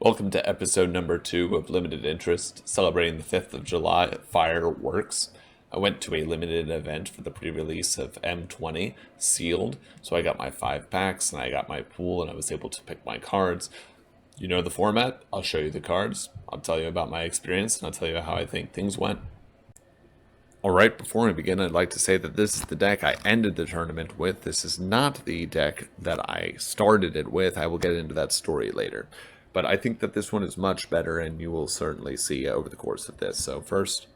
Welcome to episode number 2 of Limited Interest, celebrating the 5th of July fireworks. I went to a limited event for the pre-release of M20 Sealed, so I got my 5 packs and I got my pool and I was able to pick my cards. You know the format, I'll show you the cards, I'll tell you about my experience, and I'll tell you how I think things went. Alright, before we begin, I'd like to say that this is the deck I ended the tournament with. This is not the deck that I started it with. I will get into that story later. But I think that this one is much better, and you will certainly see over the course of this. So first,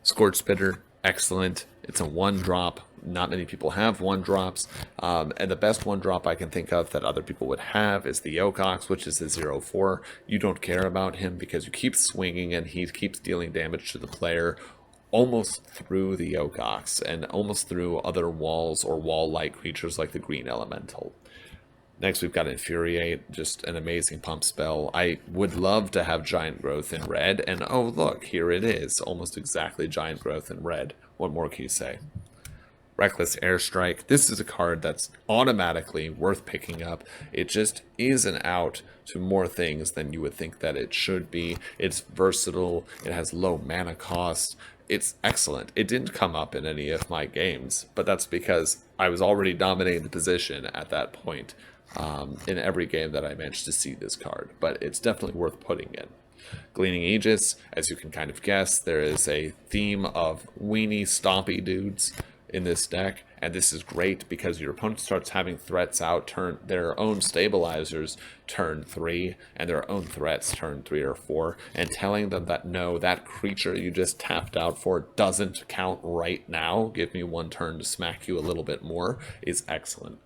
Scorch Spitter, excellent. It's a 1-drop. Not many people have 1-drops. And the best 1-drop I can think of that other people would have is the Yokox, which is a 0-4. You don't care about him because you keep swinging and he keeps dealing damage to the player almost through the Yokox and almost through other walls or wall-like creatures like the Green Elemental. Next, we've got Infuriate, just an amazing pump spell. I would love to have Giant Growth in red, and oh look, here it is, almost exactly Giant Growth in red. What more can you say? Reckless Airstrike. This is a card that's automatically worth picking up. It just is an out to more things than you would think that it should be. It's versatile, it has low mana cost. It's excellent. It didn't come up in any of my games, but that's because I was already dominating the position at that point. In every game that I managed to see this card, but it's definitely worth putting in. Gleaning Aegis, as you can kind of guess, there is a theme of weenie stompy dudes in this deck, and this is great because your opponent starts having threats out turn their own stabilizers turn 3 and their own threats turn 3 or 4, and telling them that no, that creature you just tapped out for doesn't count right now, give me 1 turn to smack you a little bit more, is excellent.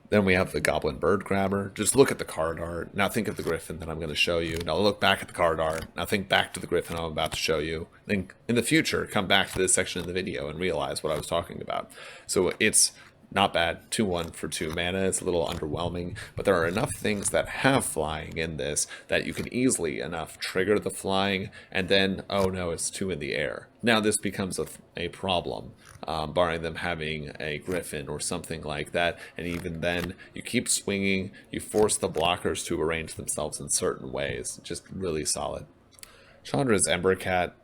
Then we have the Goblin Bird-Grabber. Just look at the card art. Now think of the Griffin that I'm going to show you. Now look back at the card art. Now think back to the Griffin I'm about to show you. Then in the future, come back to this section of the video and realize what I was talking about. So it's not bad. 2-1 for 2 mana. It's a little underwhelming, but there are enough things that have flying in this that you can easily enough trigger the flying, and then, oh no, it's 2 in the air. Now this becomes a problem, barring them having a Griffin or something like that, and even then, you keep swinging, you force the blockers to arrange themselves in certain ways. Just really solid. Chandra's Embercat,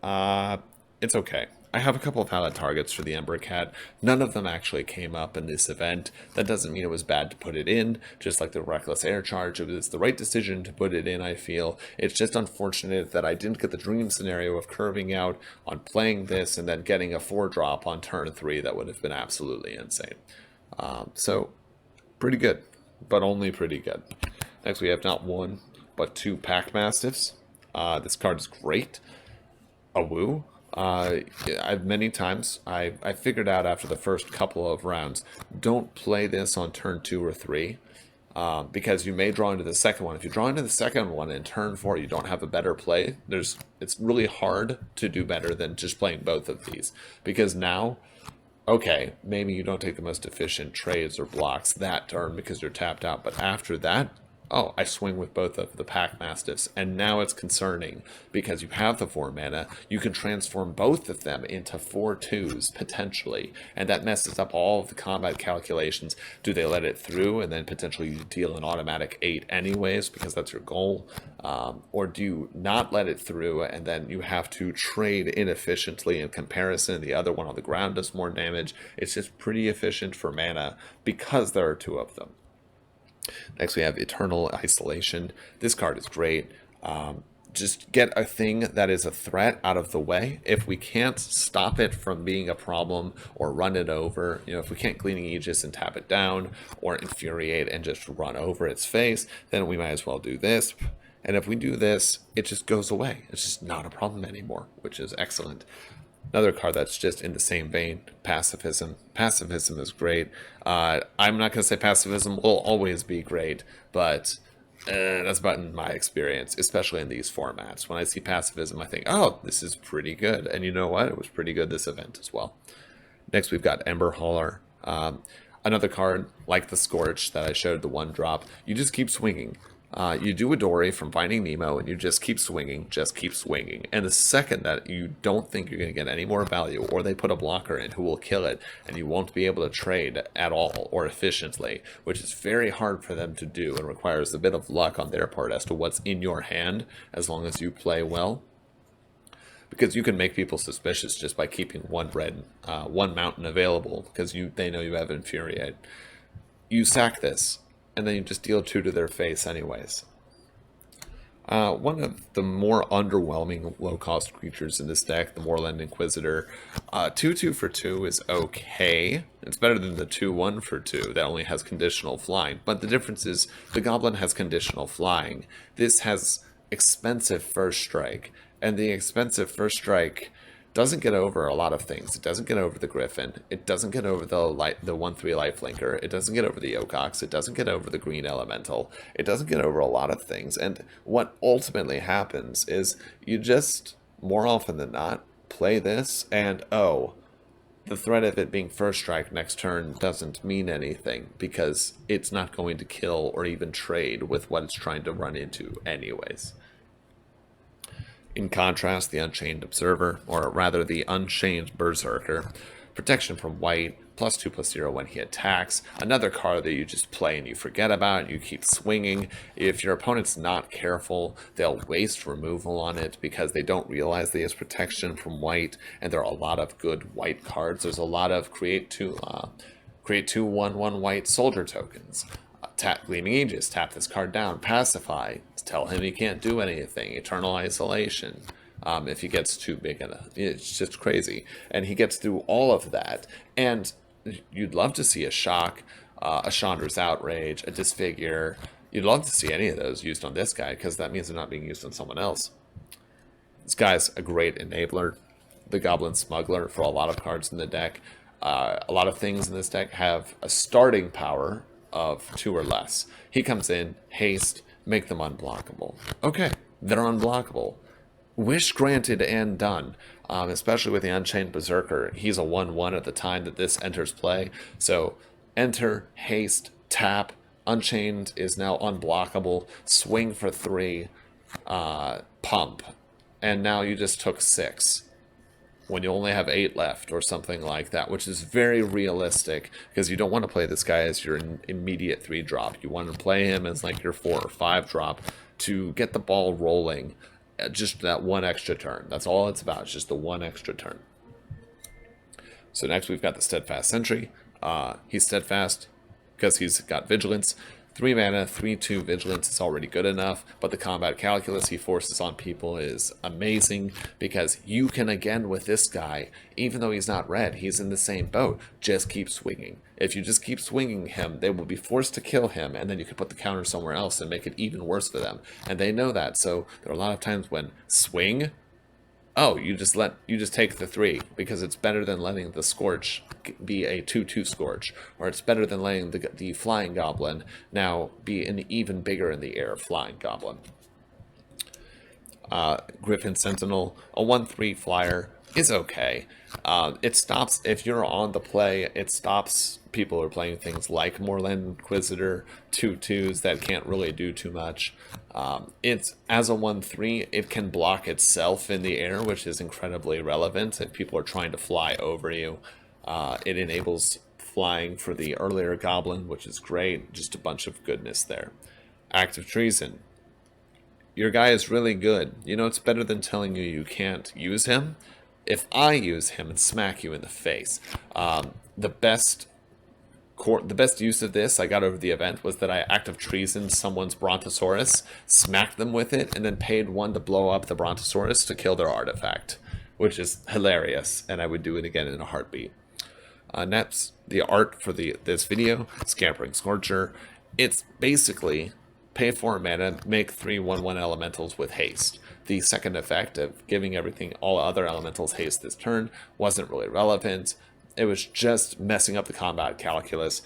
it's okay. I have a couple of highlight targets for the Embercat. None of them actually came up in this event. That doesn't mean it was bad to put it in, just like the Reckless Air Charge. It was the right decision to put it in, I feel. It's just unfortunate that I didn't get the dream scenario of curving out on playing this and then getting a 4-drop on turn 3. That would have been absolutely insane. So, pretty good, but only pretty good. Next, we have not 1, but 2 Pack Mastiffs. This card is great. A woo. I've many times I figured out after the first couple of rounds, don't play this on turn 2 or 3, because you may draw into the second one. If you draw into the second one in turn 4, you don't have a better play. It's really hard to do better than just playing both of these, because now, okay, maybe you don't take the most efficient trades or blocks that turn because you're tapped out, but after that, oh, I swing with both of the Pack Mastiffs, and now it's concerning because you have the 4 mana, you can transform both of them into 4/2s potentially, and that messes up all of the combat calculations. Do they let it through and then potentially you deal an automatic 8 anyways because that's your goal, or do you not let it through and then you have to trade inefficiently in comparison? The other one on the ground does more damage. It's just pretty efficient for mana because there are 2 of them. Next, we have Eternal Isolation. This card is great. Just get a thing that is a threat out of the way. If we can't stop it from being a problem or run it over, if we can't Gleaning Aegis and tap it down or Infuriate and just run over its face, then we might as well do this. And if we do this, it just goes away. It's just not a problem anymore, which is excellent. Another card that's just in the same vein, Pacifism. Pacifism is great. I'm not going to say Pacifism will always be great, but that's about in my experience, especially in these formats. When I see Pacifism, I think, oh, this is pretty good. And you know what? It was pretty good this event as well. Next, we've got Ember Hauler. Another card like the Scorch that I showed, the 1-drop. You just keep swinging. You do a dory from Finding Nemo, and you just keep swinging, and the second that you don't think you're going to get any more value, or they put a blocker in who will kill it, and you won't be able to trade at all or efficiently, which is very hard for them to do and requires a bit of luck on their part as to what's in your hand, as long as you play well. Because you can make people suspicious just by keeping one mountain available, because they know you have Infuriate. You sack this, and then you just deal 2 to their face anyways. One of the more underwhelming low-cost creatures in this deck, the Moorland Inquisitor, 2/2 for 2 is okay. It's better than the 2/1 for 2 that only has conditional flying. But the difference is the Goblin has conditional flying. This has expensive first strike, and the expensive first strike doesn't get over a lot of things. It doesn't get over the Griffin. It doesn't get over the 1/3 lifelinker. It doesn't get over the Yokox. It doesn't get over the green elemental. It doesn't get over a lot of things. And what ultimately happens is you just, more often than not, play this and, oh, the threat of it being first strike next turn doesn't mean anything because it's not going to kill or even trade with what it's trying to run into anyways. In contrast, the Unchained Observer, or rather the Unchained Berserker, protection from white, +2/+0 when he attacks, another card that you just play and you forget about, you keep swinging. If your opponent's not careful, they'll waste removal on it because they don't realize they have protection from white, and there are a lot of good white cards. There's a lot of create two 1/1 white soldier tokens. Tap Gleaming Aegis, tap this card down, pacify, tell him he can't do anything, Eternal Isolation, if he gets too big, it's just crazy. And he gets through all of that, and you'd love to see a Shock, a Chandra's Outrage, a Disfigure. You'd love to see any of those used on this guy, because that means they're not being used on someone else. This guy's a great enabler. The Goblin Smuggler for a lot of cards in the deck. A lot of things in this deck have a starting power of 2 or less. He comes in, haste, make them unblockable. Okay, they're unblockable. Wish granted and done. Especially with the Unchained Berserker. He's a 1/1 at the time that this enters play. So, enter, haste, tap. Unchained is now unblockable. Swing for 3. Pump. And now you just took 6. When you only have 8 left or something like that, which is very realistic because you don't want to play this guy as your immediate 3 drop. You want to play him as like your 4 or 5 drop to get the ball rolling, just that 1 extra turn. That's all it's about, it's just the 1 extra turn. So next we've got the Steadfast Sentry. He's steadfast because he's got Vigilance. 3 mana, 3/2 Vigilance is already good enough, but the combat calculus he forces on people is amazing because you can, again, with this guy, even though he's not red, he's in the same boat, just keep swinging. If you just keep swinging him, they will be forced to kill him, and then you can put the counter somewhere else and make it even worse for them. And they know that, so there are a lot of times when swing, oh, you just take the 3 because it's better than letting the Scorch be a 2/2 Scorch, or it's better than letting the Flying Goblin now be an even bigger in the air Flying Goblin. Griffin Sentinel, a 1/3 flyer, is okay. It stops, if you're on the play, it stops people who are playing things like Moorland Inquisitor, 2/2s that can't really do too much. It's, as a 1/3, it can block itself in the air, which is incredibly relevant if people are trying to fly over you. It enables flying for the earlier Goblin, which is great, just a bunch of goodness there. Active Treason. Your guy is really good. You know, it's better than telling you can't use him. If I use him and smack you in the face, the best use of this I got over the event was that I active treason someone's Brontosaurus, smacked them with it, and then paid 1 to blow up the Brontosaurus to kill their artifact, which is hilarious, and I would do it again in a heartbeat. Next, the art for this video, Scampering Sorcher. It's basically pay 4 mana, make 3 1/1 elementals with haste. The second effect of giving all other elementals haste this turn wasn't really relevant. It was just messing up the combat calculus,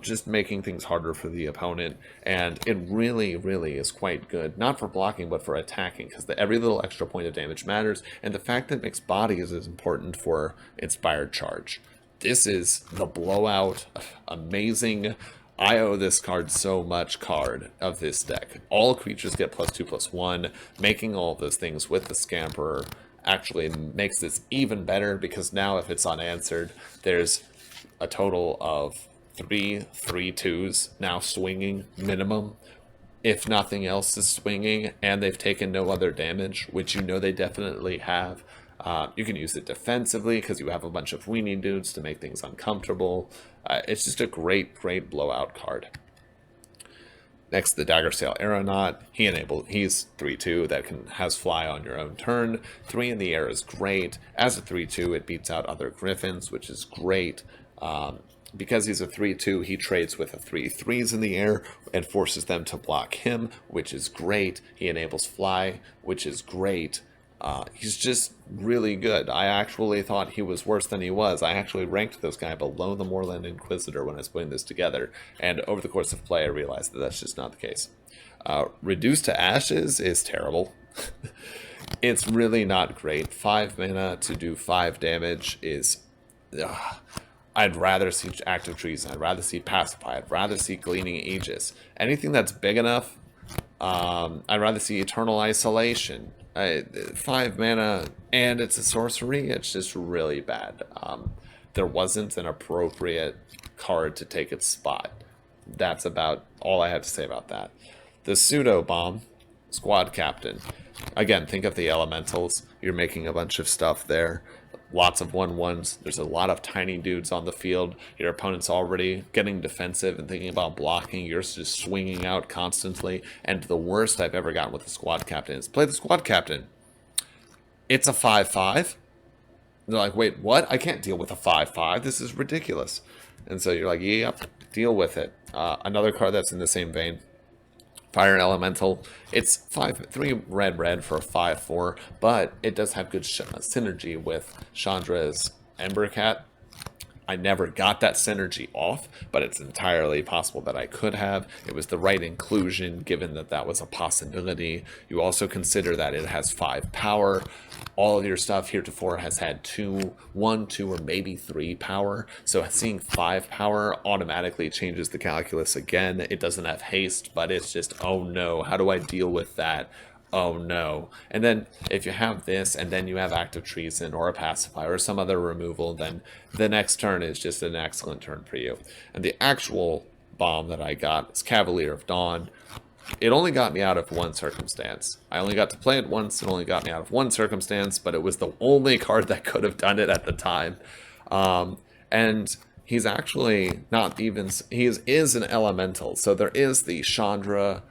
just making things harder for the opponent, and it really, really is quite good, not for blocking, but for attacking, because every little extra point of damage matters, and the fact that mixed bodies is important for Inspired Charge. This is the blowout, amazing, I owe this card so much card of this deck. All creatures get +2/+1. Making all of those things with the Scamperer actually makes this even better, because now if it's unanswered, there's a total of 3/3/2s now swinging minimum. If nothing else is swinging, and they've taken no other damage, which you know they definitely have. You can use it defensively because you have a bunch of weenie dudes to make things uncomfortable. It's just a great, great blowout card. Next, the Daggersail Aeronaut. He's 3/2 that has fly on your own turn. 3 in the air is great. As a 3/2, it beats out other Griffins, which is great. Because he's a 3/2, he trades with a 3/3s in the air and forces them to block him, which is great. He enables fly, which is great. He's just really good. I actually thought he was worse than he was. I actually ranked this guy below the Moorland Inquisitor when I was putting this together, and over the course of play I realized that that's just not the case. Reduced to Ashes is terrible. It's really not great. 5 mana to do 5 damage is... I'd rather see Active Treason, I'd rather see Pacify, I'd rather see Gleaning Aegis. Anything that's big enough, I'd rather see Eternal Isolation. 5 mana, and it's a sorcery, it's just really bad. There wasn't an appropriate card to take its spot. That's about all I have to say about that. The Pseudo Bomb, Squad Captain. Again, think of the elementals. You're making a bunch of stuff there. Lots of 1/1s. There's a lot of tiny dudes on the field. Your opponent's already getting defensive and thinking about blocking. You're just swinging out constantly. And the worst I've ever gotten with the Squad Captain is play the Squad Captain. It's a 5/5. They're like, wait, what? I can't deal with a 5/5. This is ridiculous. And so you're like, yep, deal with it. Another card that's in the same vein. Fire Elemental. It's 3 red for a 5/4, but it does have good synergy with Chandra's Embercat. I never got that synergy off, but it's entirely possible that I could have. It was the right inclusion, given that that was a possibility. You also consider that it has 5 power. All of your stuff heretofore has had 1, 2, or maybe 3 power. So seeing 5 power automatically changes the calculus again. It doesn't have haste, but it's just, oh no, how do I deal with that? Oh no. And then if you have this and then you have Active Treason or a Pacifier or some other removal, then the next turn is just an excellent turn for you. And the actual bomb that I got is Cavalier of Dawn. It only got me out of one circumstance. I only got to play it once. It only got me out of one circumstance, but it was the only card that could have done it at the time. And he's actually not even... He is an elemental. So there is the Chandra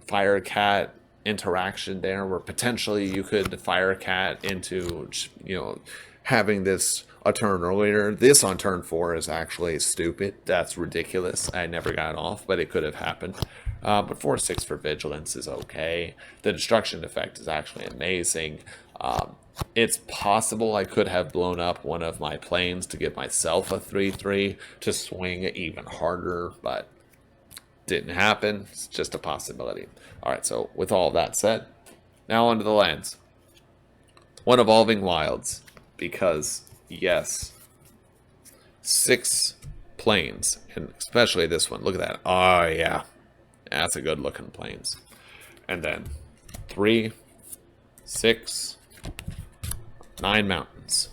Firecat interaction there, where potentially you could Firecat into, you know, having this a turn earlier. This on turn 4 is actually stupid. That's ridiculous. I never got off, but it could have happened. But 4/6 for Vigilance is okay. The Destruction effect is actually amazing. It's possible I could have blown up one of my planes to give myself a 3/3 to swing even harder, but didn't happen. It's just a possibility. Alright, so with all that said, now onto the lands. 1 Evolving Wilds, because, yes, 6 planes, and especially this one. Look at that. Oh, yeah. That's a good looking planes. And then 3, 6, 9 mountains.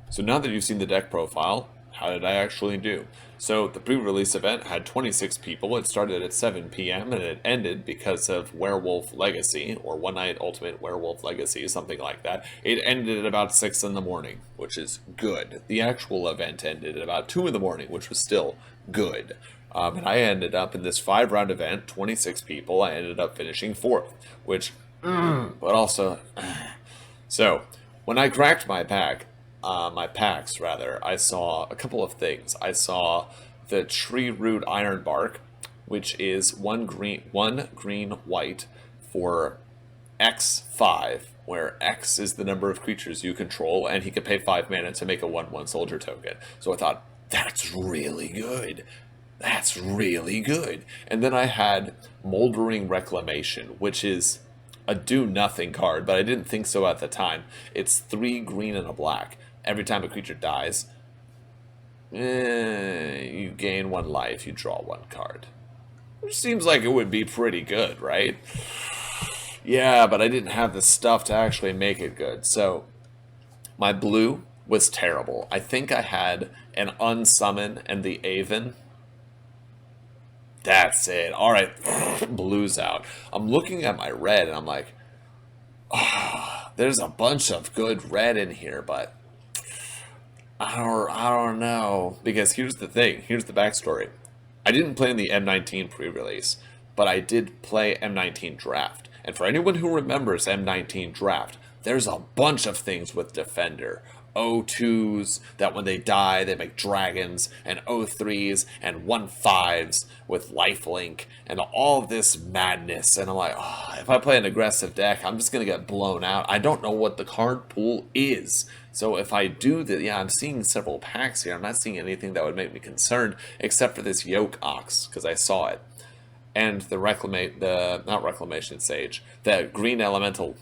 So now that you've seen the deck profile, how did I actually do? So the pre-release event had 26 people. It started at 7 p.m. and it ended because of Werewolf Legacy, or One Night Ultimate Werewolf Legacy, something like that. It ended at about 6 in the morning, which is good. The actual event ended at about 2 in the morning, which was still good. And I ended up in this 5-round event, 26 people. I ended up finishing 4th, which, but also, so when I cracked my pack, my packs rather, I saw a couple of things. I saw the Tree Root Iron Bark, which is one green white for X5, where X is the number of creatures you control, and he can pay 5 mana to make a 1/1 soldier token. So I thought, that's really good. That's really good. And then I had Moldering Reclamation, which is a do-nothing card, but I didn't think so at the time. It's 3 green and a black. Every time a creature dies, you gain 1 life, you draw 1 card. Which seems like it would be pretty good, right? Yeah, but I didn't have the stuff to actually make it good. So, my blue was terrible. I think I had an Unsummon and the Aven. That's it. Alright, blue's out. I'm looking at my red and I'm like, oh, there's a bunch of good red in here, but I don't know. Because here's the thing. Here's the backstory. I didn't play in the M19 pre-release, but I did play M19 Draft. And for anyone who remembers M19 Draft, there's a bunch of things with Defender. O2s, that when they die, they make dragons, and O3s, and 1/5s with lifelink, and all of this madness. And I'm like, oh, if I play an aggressive deck, I'm just going to get blown out. I don't know what the card pool is. So if I do that, yeah, I'm seeing several packs here. I'm not seeing anything that would make me concerned, except for this Yoke Ox, because I saw it. And the not Reclamation Sage, the green elemental,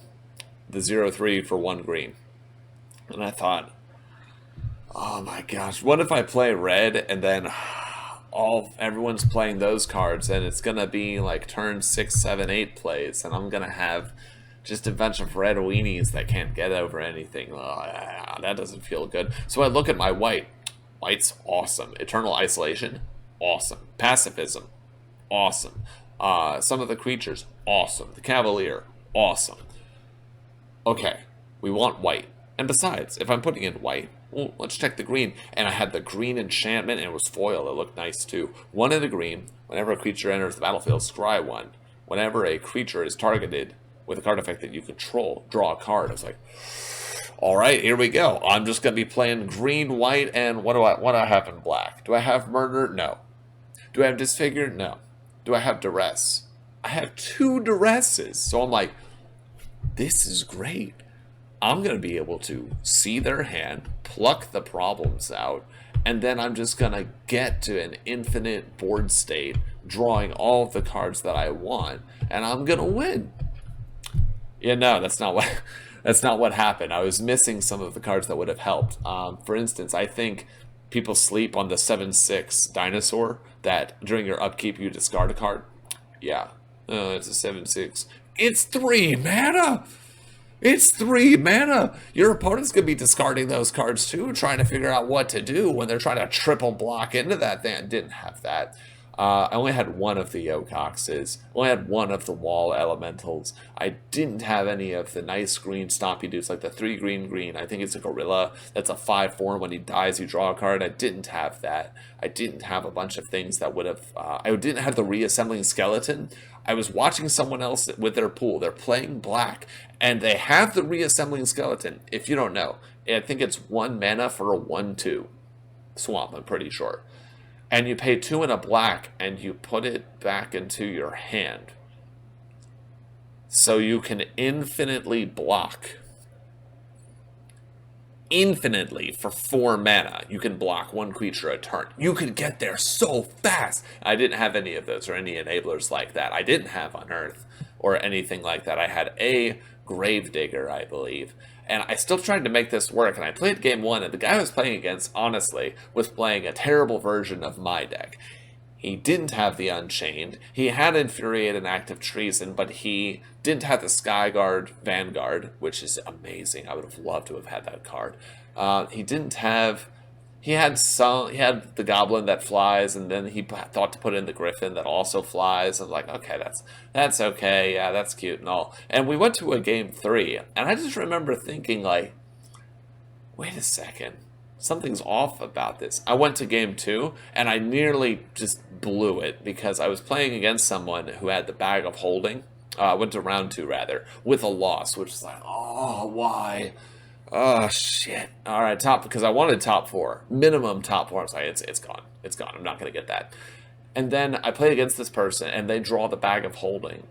the 0/3 for 1 green. And I thought, oh my gosh, what if I play red and then everyone's playing those cards and it's gonna be like turn 6, 7, 8 plays, and I'm gonna have just a bunch of red weenies that can't get over anything. Oh, that doesn't feel good. So I look at my white. White's awesome. Eternal Isolation, awesome. Pacifism, awesome. Some of the creatures, awesome. The Cavalier, awesome. Okay, we want white. And besides, if I'm putting in white, well, let's check the green. And I had the green enchantment, and it was foil. It looked nice, too. 1 in the green. Whenever a creature enters the battlefield, scry 1. Whenever a creature is targeted with a card effect that you control, draw a card. I was like, all right, here we go. I'm just going to be playing green, white, and what do I have in black? Do I have Murder? No. Do I have Disfigure? No. Do I have Duress? I have 2 Duresses. So I'm like, this is great. I'm going to be able to see their hand, pluck the problems out, and then I'm just going to get to an infinite board state, drawing all of the cards that I want, and I'm going to win. Yeah, no, that's not what happened. I was missing some of the cards that would have helped. For instance, I think people sleep on the 7/6 dinosaur that during your upkeep you discard a card. Yeah, it's a 7/6. It's 3 mana! It's 3 mana! Your opponent's going to be discarding those cards too, trying to figure out what to do when they're trying to triple block into that thing. I didn't have that. I only had 1 of the Yoke Oxes. I only had 1 of the Wall Elementals. I didn't have any of the nice green stompy dudes, like the 3 green. I think it's a Gorilla. That's a 5/4. When he dies, you draw a card. I didn't have that. I didn't have a bunch of things that would have... I didn't have the Reassembling Skeleton. I was watching someone else with their pool. They're playing black, and they have the Reassembling Skeleton. If you don't know, I think it's 1 mana for a 1/2 swamp, I'm pretty sure. And you pay 2 and a black, and you put it back into your hand. So you can infinitely block. Infinitely for 4 mana. You can block 1 creature a turn. You can get there so fast. I didn't have any of those or any enablers like that. I didn't have Unearth or anything like that. I had a Gravedigger, I believe. And I still tried to make this work, and I played game 1, and the guy I was playing against, honestly, was playing a terrible version of my deck. He didn't have the Unchained. He had Infuriate and Active Treason, but he didn't have the Skyguard Vanguard, which is amazing. I would have loved to have had that card. He didn't have... He had the Goblin that flies, and then he thought to put in the Griffin that also flies. I was like, okay, that's okay. Yeah, that's cute and all. And we went to a game 3, and I just remember thinking, like, wait a second. Something's off about this. I went to game 2, and I nearly just blew it because I was playing against someone who had the Bag of Holding. Went to round 2, rather, with a loss, which is like, oh, why? Oh, shit. All right, because I wanted top 4. Minimum top 4. I was like, it's gone. It's gone. I'm not going to get that. And then I played against this person, and they draw the Bag of Holding.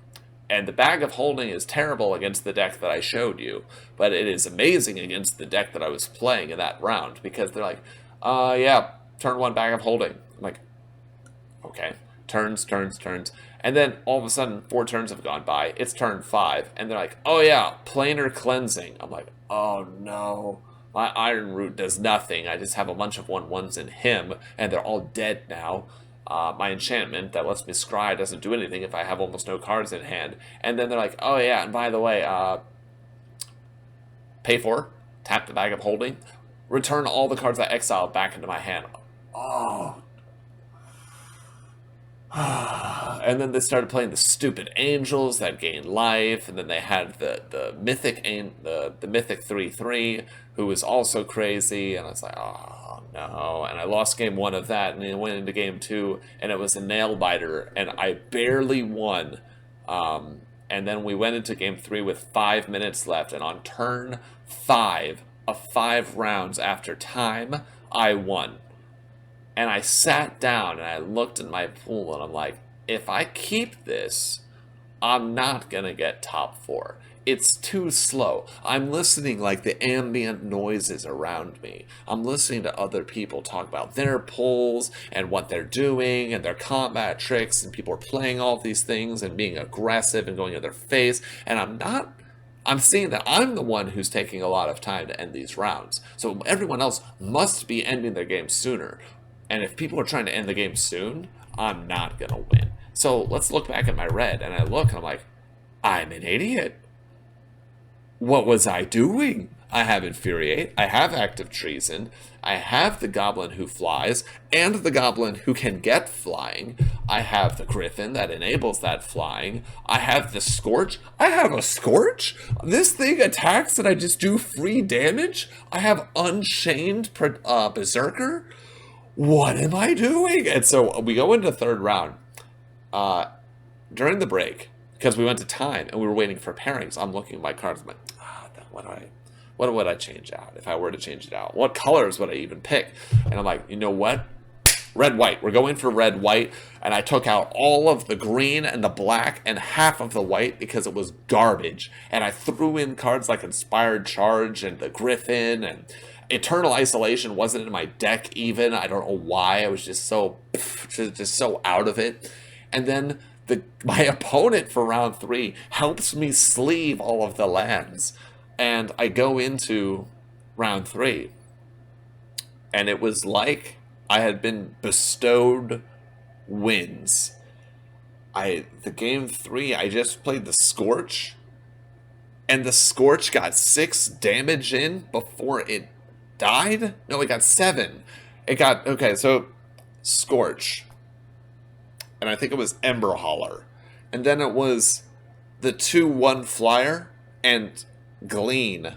And the Bag of Holding is terrible against the deck that I showed you, but it is amazing against the deck that I was playing in that round, because they're like, yeah, turn 1 Bag of Holding. I'm like, okay. turns, turns, turns. And then all of a sudden, 4 turns have gone by. It's turn 5. And they're like, oh yeah, planar cleansing. I'm like, oh no. My Iron Root does nothing. I just have a bunch of 1/1s in him, and they're all dead now. My enchantment that lets me scry doesn't do anything if I have almost no cards in hand. And then they're like, oh yeah, and by the way, pay for, tap the Bag of Holding, return all the cards I exiled back into my hand. Oh. And then they started playing the stupid angels that gain life, and then they had the mythic the mythic 3/3 who was also crazy, and I was like, oh no. And I lost game 1 of that, and then went into game 2, and it was a nail biter, and I barely won. And then we went into game 3 with 5 minutes left, and on turn 5 of 5 rounds after time, I won. And I sat down and I looked at my pool and I'm like, if I keep this, I'm not going to get top 4. It's too slow. I'm listening like the ambient noises around me. I'm listening to other people talk about their pulls and what they're doing and their combat tricks, and people are playing all these things and being aggressive and going in their face. And I'm seeing that I'm the one who's taking a lot of time to end these rounds. So everyone else must be ending their game sooner. And if people are trying to end the game soon, I'm not going to win. So let's look back at my red, and I look, and I'm like, I'm an idiot. What was I doing? I have Infuriate, I have Active Treason, I have the Goblin who flies, and the Goblin who can get flying. I have the Griffin that enables that flying. I have the Scorch. I have a Scorch? This thing attacks and I just do free damage? I have Unchained Berserker? What am I doing? And so we go into the 3rd round. During the break, because we went to time and we were waiting for pairings, I'm looking at my cards. I'm like, what would I change out if I were to change it out? What colors would I even pick? And I'm like, you know what? Red, white. We're going for red, white. And I took out all of the green and the black and half of the white because it was garbage. And I threw in cards like Inspired Charge and the Griffin, and Eternal Isolation wasn't in my deck even. I don't know why. I was just so out of it. And then my opponent for round 3 helps me sleeve all of the lands. And I go into round 3. And it was like I had been bestowed wins. The game 3, I just played the Scorch. And the Scorch got 6 damage in before it died? No, it got 7. Okay, so Scorch. And I think it was Ember Hauler. And then it was the 2/1 flyer and Gleaming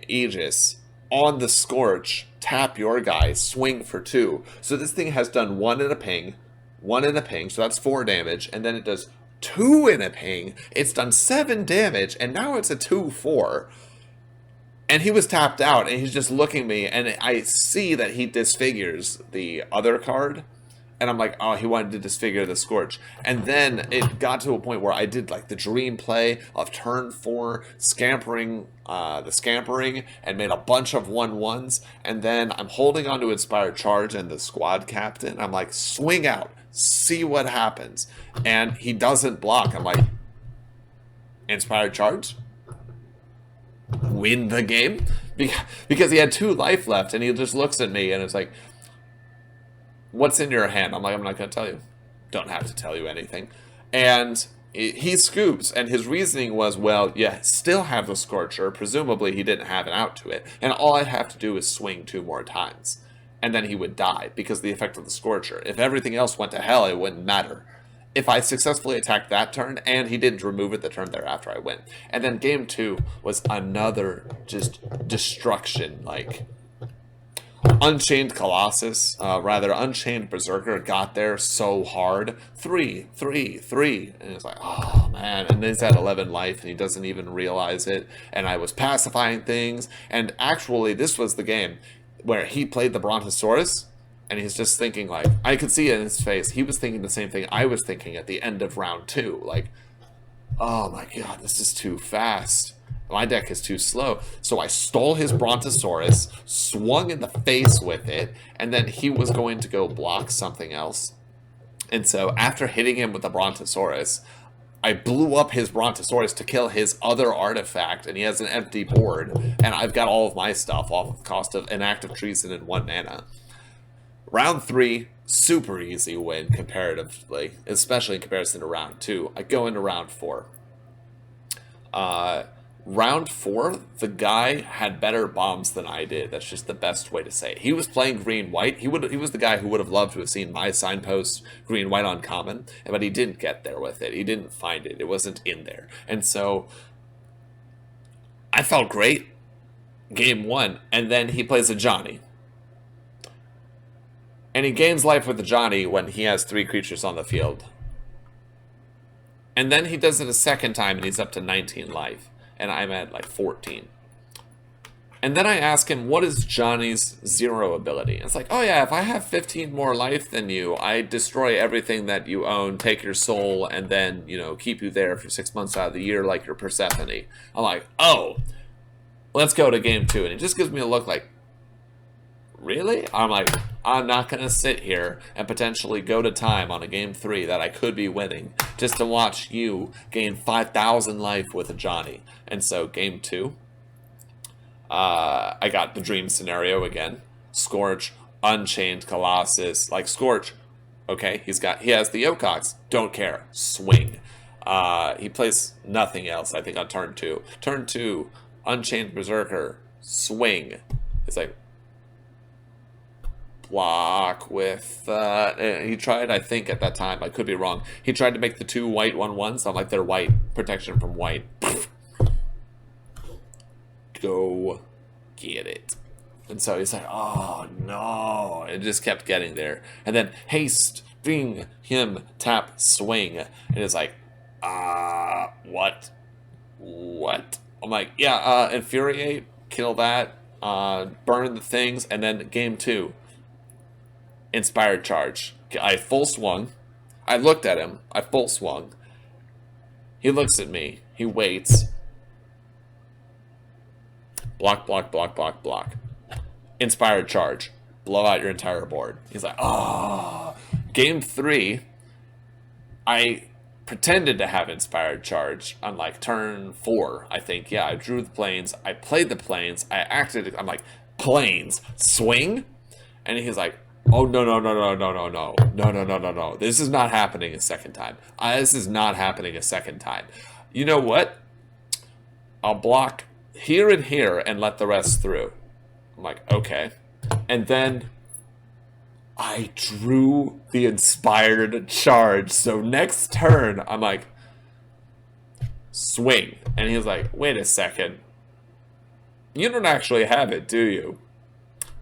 Aegis on the Scorch. Tap your guy, swing for 2. So this thing has done 1 in a ping, 1 in a ping, so that's 4 damage, and then it does 2 in a ping. It's done 7 damage, and now it's a 2/4. And he was tapped out, and he's just looking at me, and I see that he disfigures the other card. And I'm like, oh, he wanted to disfigure the Scorch. And then it got to a point where I did like the dream play of turn 4, scampering, and made a bunch of 1/1s. And then I'm holding on to Inspired Charge and the squad captain. I'm like, swing out, see what happens. And he doesn't block. I'm like, Inspired Charge? Win the game? Because he had 2 life left, and he just looks at me, and it's like, what's in your hand? I'm like, I'm not going to tell you. Don't have to tell you anything. And he scoops, and his reasoning was, well, you still have the Scorcher. Presumably, he didn't have an out to it. And all I'd have to do is swing 2 more times. And then he would die because of the effect of the Scorcher. If everything else went to hell, it wouldn't matter. If I successfully attacked that turn, and he didn't remove it the turn thereafter, I win. And then game 2 was another just destruction, like Unchained Unchained Berserker got there so hard. 3, 3, 3. And it's like, oh man. And he's at 11 life and he doesn't even realize it. And I was pacifying things. And actually, this was the game where he played the Brontosaurus. And he's just thinking, like, I could see it in his face. He was thinking the same thing I was thinking at the end of round 2. Like, oh my god, this is too fast. My deck is too slow. So I stole his Brontosaurus, swung in the face with it, and then he was going to go block something else. And so after hitting him with the Brontosaurus, I blew up his Brontosaurus to kill his other artifact, and he has an empty board, and I've got all of my stuff off of the cost of an Act of Treason and 1 mana. Round 3, super easy win comparatively, especially in comparison to round 2. I go into round 4. Round 4, the guy had better bombs than I did. That's just the best way to say it. He was playing green-white. He was the guy who would have loved to have seen my signpost green-white on common, but he didn't get there with it. He didn't find it. It wasn't in there. And so I felt great game 1, and then he plays a Johnny. And he gains life with the Johnny when he has 3 creatures on the field. And then he does it a second time, and he's up to 19 life. And I'm at like 14. And then I ask him, what is Johnny's 0 ability? And it's like, oh yeah, if I have 15 more life than you, I destroy everything that you own, take your soul, and then, you know, keep you there for 6 months out of the year like your Persephone. I'm like, oh, let's go to game 2. And he just gives me a look like, really? I'm like, I'm not going to sit here and potentially go to time on a game 3 that I could be winning just to watch you gain 5,000 life with a Johnny. And so game 2, I got the dream scenario again. Scorch, Unchained Colossus, like Scorch. Okay, he has the Yokoks. Don't care. Swing. He plays nothing else, I think, on turn 2. Turn 2, Unchained Berserker. Swing. It's like, block with, he tried, I think at that time, I could be wrong, he tried to make the 2 white 1/1s, so I'm like, they're white, protection from white. Go get it. And so he's like, oh no, it just kept getting there. And then haste, bing, him, tap, swing. And it's like, what? I'm like, yeah, Infuriate, kill that, burn the things, and then game 2. Inspired charge. I full swung. I looked at him. I full swung. He looks at me. He waits. Block, block, block, block, block. Inspired charge. Blow out your entire board. He's like, oh. Game 3, I pretended to have inspired charge on like turn 4, I think. Yeah, I drew the planes. I played the planes. I acted. I'm like, planes. Swing? And he's like, oh, no. This is not happening a second time. This is not happening a second time. You know what? I'll block here and here and let the rest through. I'm like, okay. And then I drew the inspired charge. So next turn, I'm like, swing. And he's like, wait a second. You don't actually have it, do you?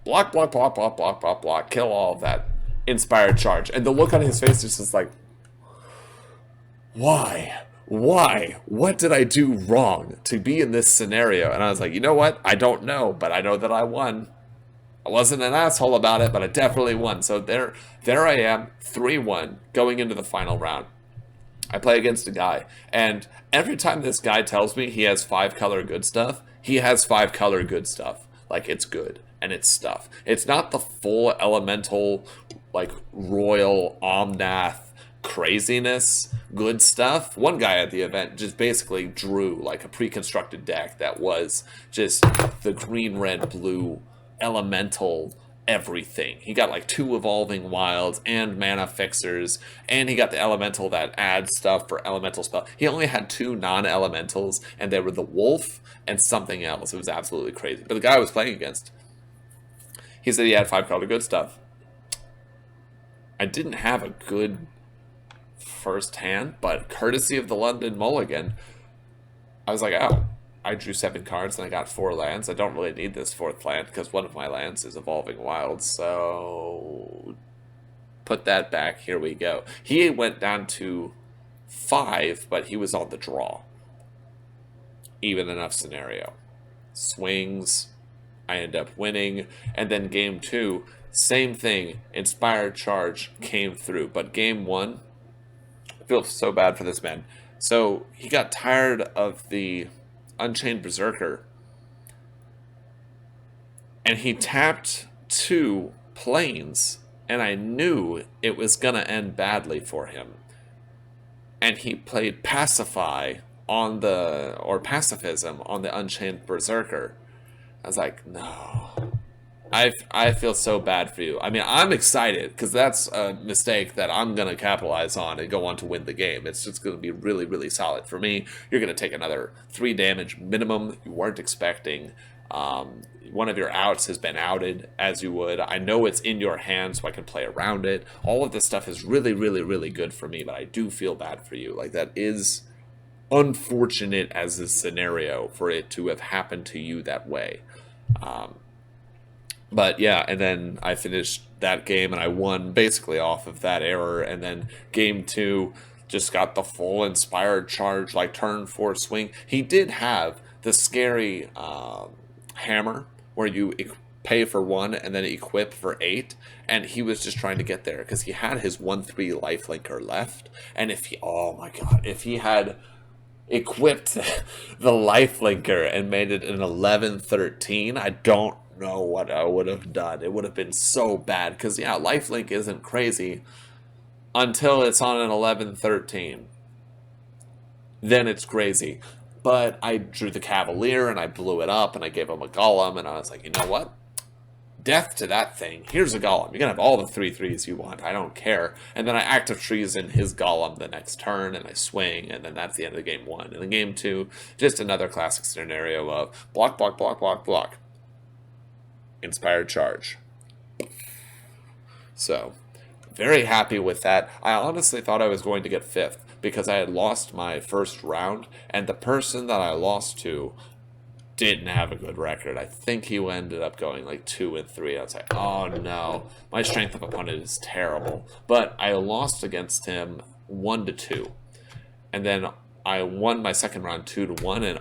Block, block, block, block, block, block, block. Kill all of that. Inspired charge. And the look on his face is just like, why? Why? What did I do wrong to be in this scenario? And I was like, you know what? I don't know, but I know that I won. I wasn't an asshole about it, but I definitely won. So there I am, 3-1, going into the final round. I play against a guy, and every time this guy tells me he has 5-color good stuff, he has 5-color good stuff. Like, it's good, and it's stuff. It's not the full elemental, like, royal Omnath craziness good stuff. One guy at the event just basically drew, like, a pre-constructed deck that was just the green, red, blue elemental everything. He got like 2 evolving wilds and mana fixers, and he got the elemental that adds stuff for elemental spell. He only had 2 non-elementals, and they were the wolf and something else. It was absolutely crazy. But the guy I was playing against, he said he had 5-color good stuff. I didn't have a good first hand, but courtesy of the London Mulligan, I was like, oh, I drew 7 cards and I got 4 lands. I don't really need this 4th land because one of my lands is Evolving Wilds. So put that back. Here we go. He went down to 5, but he was on the draw. Even enough scenario. Swings. I end up winning. And then game 2, same thing. Inspired Charge came through. But game 1, I feel so bad for this man. So he got tired of the Unchained Berserker, and he tapped 2 planes and I knew it was going to end badly for him. And he played Pacifism on the Unchained Berserker. I was like, no. I feel so bad for you. I mean, I'm excited because that's a mistake that I'm going to capitalize on and go on to win the game. It's just going to be really, really solid for me. You're going to take another 3 damage minimum you weren't expecting. One of your outs has been outed, as you would. I know it's in your hand, so I can play around it. All of this stuff is really, really, really good for me, but I do feel bad for you. Like, that is unfortunate as a scenario for it to have happened to you that way. But yeah, and then I finished that game and I won basically off of that error. And then game 2 just got the full inspired charge, like turn 4 swing. He did have the scary hammer where you pay for 1 and then equip for 8. And he was just trying to get there because he had his 1/3 lifelinker left. And if he, oh my god, if he had equipped the lifelinker and made it an 11-13, I don't know what I would have done. It would have been so bad because, yeah, lifelink isn't crazy until it's on an 11-13. Then it's crazy. But I drew the Cavalier and I blew it up and I gave him a Golem and I was like, you know what? Death to that thing. Here's a Golem. You're going to have all the 3/3s you want. I don't care. And then I active Treason his Golem the next turn and I swing and then that's the end of game 1. And then game 2, just another classic scenario of block, block, block, block, block. Inspired charge. So, very happy with that. I honestly thought I was going to get 5th because I had lost my first round and the person that I lost to didn't have a good record. I think he ended up going like 2-3. I was like, oh no, my strength of opponent is terrible. But I lost against him 1-2. And then I won my second round 2-1, and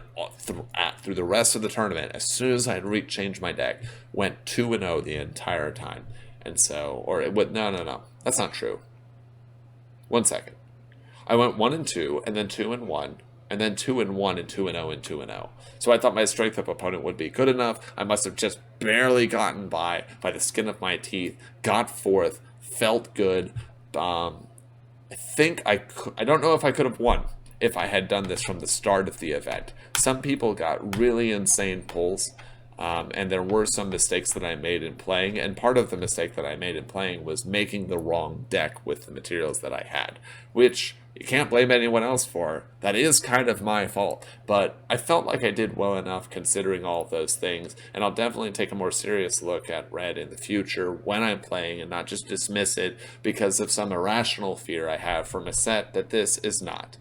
through the rest of the tournament, as soon as I had changed my deck, went 2-0 the entire time. And so, or it would, no, that's not true. 1 second. I went 1-2, and then 2-1, and then 2-1, and 2-0, and 2-0. So I thought my strength of opponent would be good enough. I must have just barely gotten by the skin of my teeth, got 4th, felt good. I think I don't know if I could have won if I had done this from the start of the event. Some people got really insane pulls, and there were some mistakes that I made in playing, and part of the mistake that I made in playing was making the wrong deck with the materials that I had, which you can't blame anyone else for. That is kind of my fault, but I felt like I did well enough considering all of those things, and I'll definitely take a more serious look at Red in the future when I'm playing and not just dismiss it because of some irrational fear I have from a set that this is not.